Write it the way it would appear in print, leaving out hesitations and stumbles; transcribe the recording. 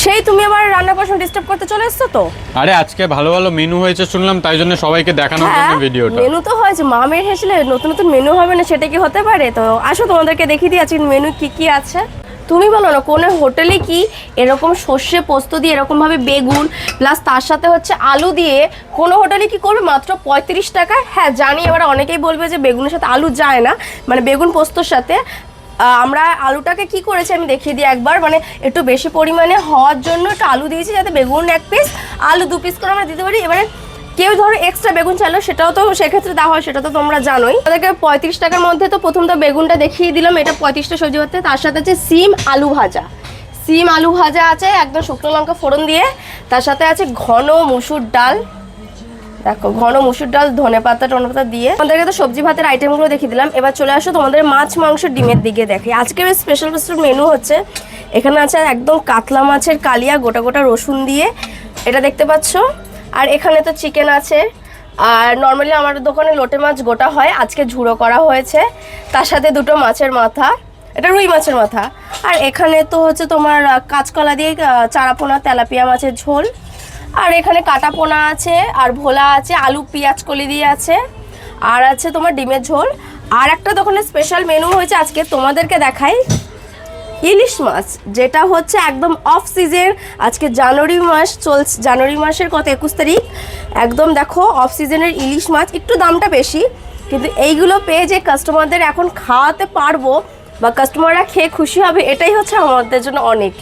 সেই তুমি আবার রান্না করার সময় ডিস্টার্ব করতে চলে এসছো তো। আরে আজকে ভালো ভালো মেনু হয়েছে শুনলাম, তাই জন্য সবাইকে দেখানোর জন্য ভিডিওটা। মেনু তো হয়েছে, মামের হেসলে নতুন নতুন মেনু হবে না, সেটা কি হতে পারে? তো আসো তোমাদেরকে দেখিয়ে দিই আজকে মেনু কি কি আছে। তুমি বলো না কোন হোটেলে কি এরকম সর্ষে পোস্ত দিয়ে এরকম ভাবে বেগুন প্লাস তার সাথে হচ্ছে আলু দিয়ে কোনো হোটেলে কি করবে মাত্র 35 টাকায়? হ্যাঁ জানি, এবার অনেকেই বলবে যে বেগুনের সাথে আলু যায় না, মানে বেগুন পোস্তর সাথে আমরা আলুটাকে কি করেছি আমি দেখিয়ে দিই একবার। মানে একটু বেশি পরিমাণে হওয়ার জন্য একটু আলু দিয়েছি, যাতে বেগুন 1 পিস আলু 2 পিস করে আমরা দিতে পারি। এবারে কেউ ধরো এক্সট্রা বেগুন চাইলো, সেটাও তো সেক্ষেত্রে দেওয়া হয়, সেটা তো তোমরা জানোই। তাদেরকে 35 টাকার মধ্যে তো প্রথম তো বেগুনটা দেখিয়ে দিলাম, এটা 35টা সবজি হতে। তার সাথে আছে সিম আলু ভাজা, সিম আলু ভাজা আছে একদম শুকনো লঙ্কা ফোড়ন দিয়ে। তার সাথে আছে ঘন মুসুর ডাল, দেখো ঘন মুসুর ডাল ধনেপাতা টনেপাতা দিয়ে। আমাদেরকে তো সবজি ভাতের আইটেমগুলো দেখিয়ে দিলাম, এবার চলে আসো তোমাদের মাছ মাংস ডিমের দিকে। দেখি আজকের স্পেশাল স্পেশাল মেনু হচ্ছে, এখানে আছে একদম কাতলা মাছের কালিয়া গোটা গোটা রসুন দিয়ে, এটা দেখতে পাচ্ছ। আর এখানে তো চিকেন আছে, আর নর্মালি আমার দোকানে লোটে মাছ গোটা হয়, আজকে ঝুড়ো করা হয়েছে। তার সাথে দুটো মাছের মাথা, এটা রুই মাছের মাথা। আর এখানে তো হচ্ছে তোমার কাঁচকলা দিয়ে চারাপোনা তেলাপিয়া মাছের ঝোল। আর এখানে কাটা পোনা আছে, আর ভোলা আছে, আলু পেঁয়াজ কলি দিয়ে আছে, আর আছে তোমার ডিমের ঝোল। আর একটা দোকানে স্পেশাল মেনু হয়েছে আজকে, তোমাদেরকে দেখাই। ইলিশ মাছ, যেটা হচ্ছে একদম অফ সিজন, আজকে জানুয়ারি মাস চলছে, জানুয়ারি মাসের কত 21 তারিখ, একদম দেখো অফ সিজনের ইলিশ মাছ। একটু দামটা বেশি, কিন্তু এইগুলো পেয়ে যে কাস্টমারদের এখন খাওয়াতে পারবো বা কাস্টমাররা খেয়ে খুশি হবে, এটাই হচ্ছে আমাদের জন্য অনেক।